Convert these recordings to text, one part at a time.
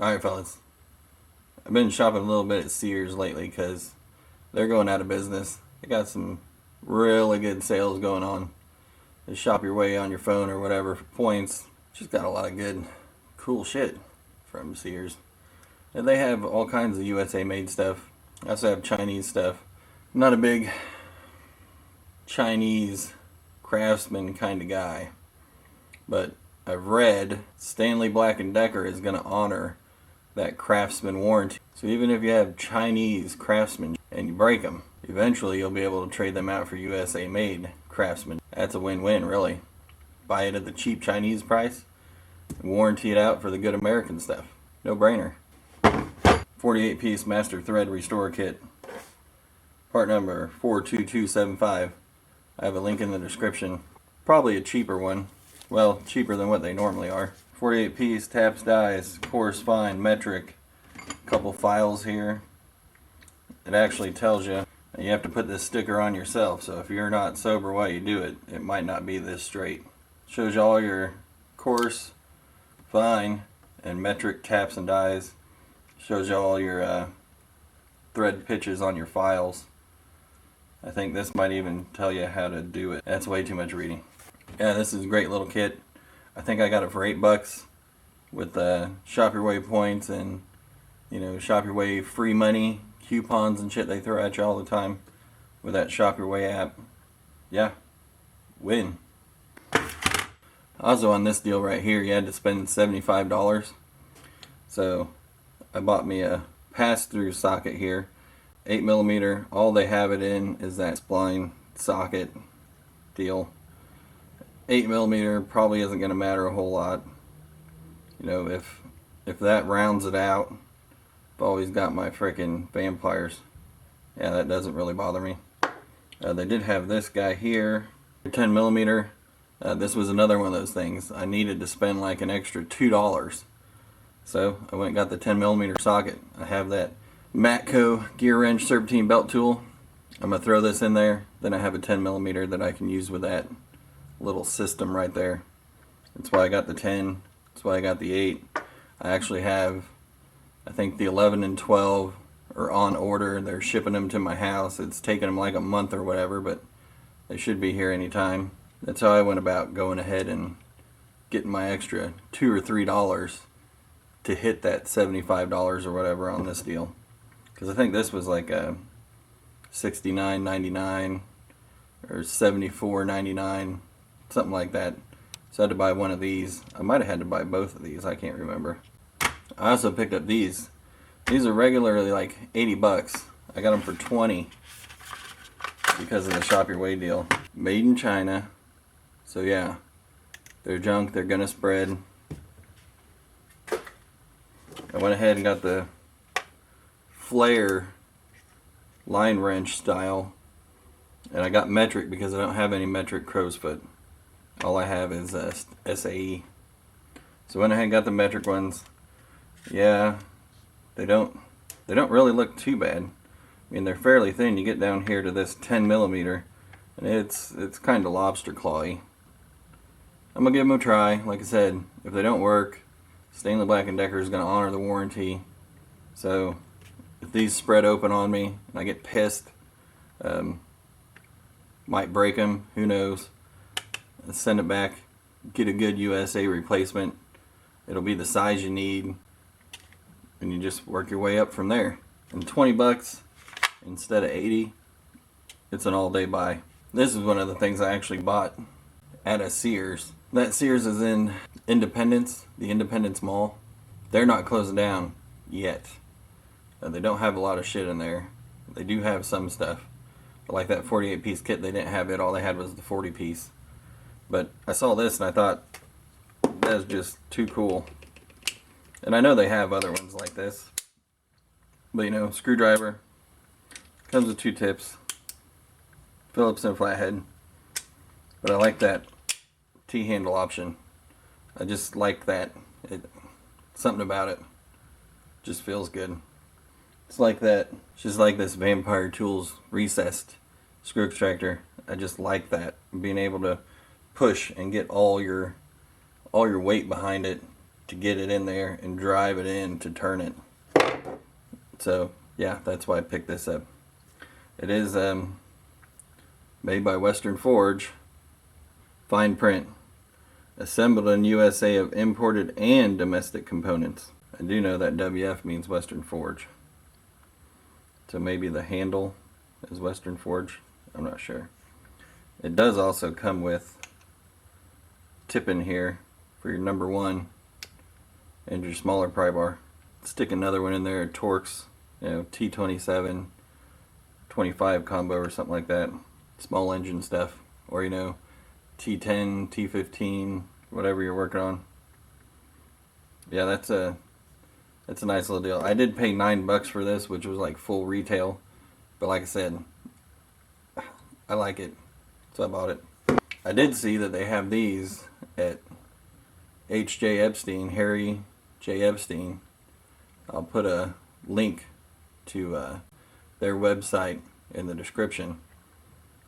Alright fellas, I've been shopping a little bit at Sears lately because they're going out of business. They got some really good sales going on. Just shop your way on your phone or whatever for points. Just got a lot of good, cool shit from Sears. And they have all kinds of USA made stuff. I also have Chinese stuff. I'm not a big Chinese Craftsman kind of guy, but I've read Stanley Black & Decker is going to honor that Craftsman warranty. So even if you have Chinese Craftsman and you break them, eventually you'll be able to trade them out for USA made Craftsman. That's a win-win, really. Buy it at the cheap Chinese price and warranty it out for the good American stuff. No brainer. 48 piece master thread restore kit. Part number 42275. I have a link in the description. Probably a cheaper one. Well, cheaper than what they normally are. 48 piece taps dies, coarse, fine, metric. Couple files here. It actually tells you that you have to put this sticker on yourself, so if you're not sober while you do it, it might not be this straight. Shows you all your coarse, fine, and metric taps and dies. Shows you all your thread pitches on your files. I think this might even tell you how to do it. That's way too much reading. Yeah, this is a great little kit. I think I got it for $8 with Shop Your Way points and, you know, Shop Your Way free money, coupons and shit they throw at you all the time with that Shop Your Way app. Yeah, win. Also on this deal right here, you had to spend $75. So I bought me a pass-through socket here, 8mm. All they have it in is that spline socket deal. 8mm probably isn't going to matter a whole lot. You know, if that rounds it out, I've always got my frickin' vampires. Yeah, that doesn't really bother me. They did have this guy here, 10mm. This was another one of those things. I needed to spend like an extra $2. So I went and got the 10mm socket. I have that Matco Gearwrench serpentine belt tool. I'm going to throw this in there. Then I have a 10mm that I can use with that little system right there. That's why I got the 10. That's why I got the 8. I actually have, I think the 11 and 12 are on order. They're shipping them to my house. It's taken them like a month or whatever, but they should be here anytime. That's how I went about going ahead and getting my extra $2 or $3 to hit that $75 or whatever on this deal. Because I think this was like a $69.99 or $74.99. Something like that. So I had to buy one of these. I might have had to buy both of these. I can't remember. I also picked up these. These are regularly like $80. I got them for $20 because of the Shop Your Way deal. Made in China. So yeah, they're junk. They're gonna spread. I went ahead and got the flare line wrench style. And I got metric because I don't have any metric crow's foot. All I have is SAE. So I went ahead and got the metric ones. Yeah, they don't really look too bad. I mean, they're fairly thin. You get down here to this 10mm, and it's kind of lobster clawy. I'm gonna give them a try. Like I said, if they don't work, Stanley Black & Decker is gonna honor the warranty. So if these spread open on me and I get pissed, might break them. Who knows? Let's send it back. Get a good USA replacement. It'll be the size you need, and you just work your way up from there. And $20 instead of $80, it's an all-day buy. This is one of the things I actually bought at a Sears. That Sears is in Independence, the Independence Mall. They're not closing down yet. They don't have a lot of shit in there. They do have some stuff. But like that 48 piece kit, they didn't have it. All they had was the 40 piece. But I saw this and I thought, that's just too cool. And I know they have other ones like this. But you know, screwdriver. Comes with 2 tips. Phillips and flathead. But I like that T-handle option. I just like that. Something about it just feels good. It's like that. It's just like this Vampire Tools recessed screw extractor. I just like that. Being able to push and get all your weight behind it to get it in there and drive it in to turn it. So yeah, that's why I picked this up. It is made by Western Forge, fine print, assembled in USA of imported and domestic components. I do know that WF means Western Forge, so maybe the handle is Western Forge, I'm not sure. It does also come with tip in here for your number 1 and your smaller pry bar. Stick another one in there, Torx, T27 25 combo or something like that, small engine stuff, or T10, T15, whatever you're working on. Yeah, that's a nice little deal. I did pay $9 for this, which was like full retail, but like I said, I like it, so I bought it. I did see that they have these at H.J. Epstein, Harry J. Epstein. I'll put a link to their website in the description.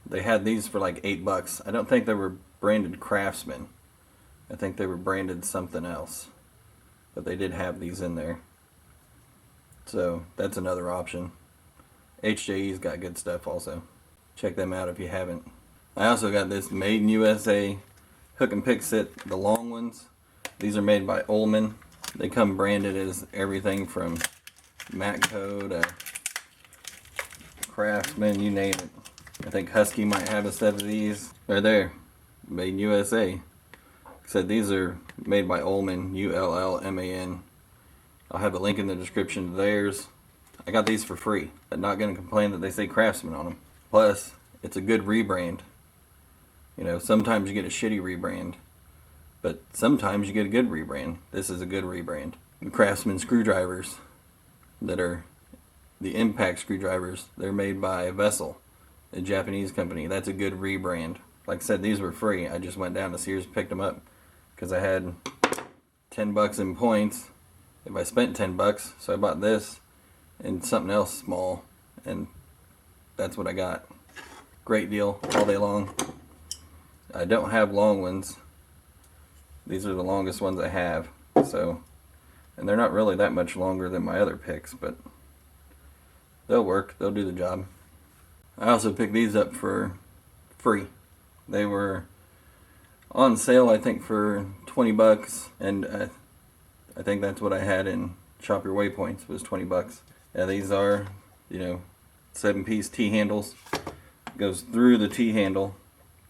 They had these for like $8. I don't think they were branded Craftsman. I think they were branded something else. But they did have these in there. So that's another option. HJE's got good stuff also. Check them out if you haven't. I also got this Made in USA hook and pick set, the long ones. These are made by Ullman. They come branded as everything from Matco to Craftsman, you name it. I think Husky might have a set of these. They're there, Made in USA. Said these are made by Ullman, Ullman. I'll have a link in the description to theirs. I got these for free. I'm not going to complain that they say Craftsman on them. Plus, it's a good rebrand. Sometimes you get a shitty rebrand, but sometimes you get a good rebrand. This is a good rebrand. The Craftsman Screwdrivers that are the impact screwdrivers, they're made by Vessel, a Japanese company. That's a good rebrand. Like I said, these were free. I just went down to Sears, picked them up because I had $10 in points if I spent $10. So I bought this and something else small, and that's what I got. Great deal all day long. I don't have long ones. These are the longest ones I have. And they're not really that much longer than my other picks, but they'll work. They'll do the job. I also picked these up for free. They were on sale, I think, for $20, and I think that's what I had in Shop Your Waypoints, was $20. Yeah, these are, 7-piece T-handles. Goes through the T-handle,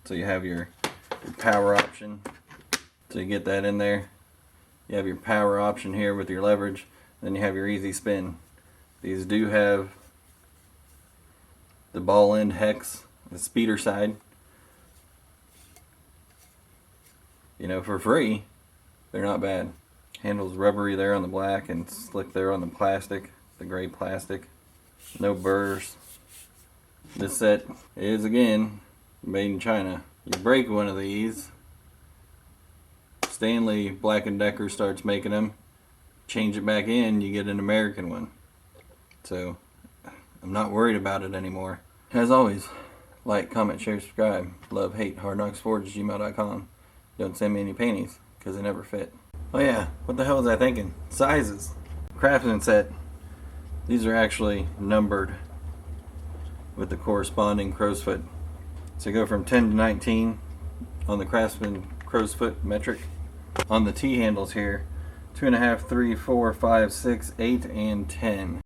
so you have your power option. So you get that in there. You have your power option here with your leverage. Then you have your easy spin. These do have the ball end hex, the speeder side. For free, they're not bad. Handle's rubbery there on the black and slick there on the plastic, the gray plastic. No burrs. This set is, again, made in China. You break one of these, Stanley Black & Decker starts making them. Change it back in, you get an American one. So, I'm not worried about it anymore. As always, like, comment, share, subscribe. Love, hate, hardknocksforge@gmail.com. Don't send me any panties, because they never fit. Oh yeah, what the hell was I thinking? Sizes. Craftsman set. These are actually numbered with the corresponding crow's foot. So you go from 10 to 19 on the Craftsman crow's foot metric. On the T handles here, 2.5, 3, 4, 5, 6, 8, and 10.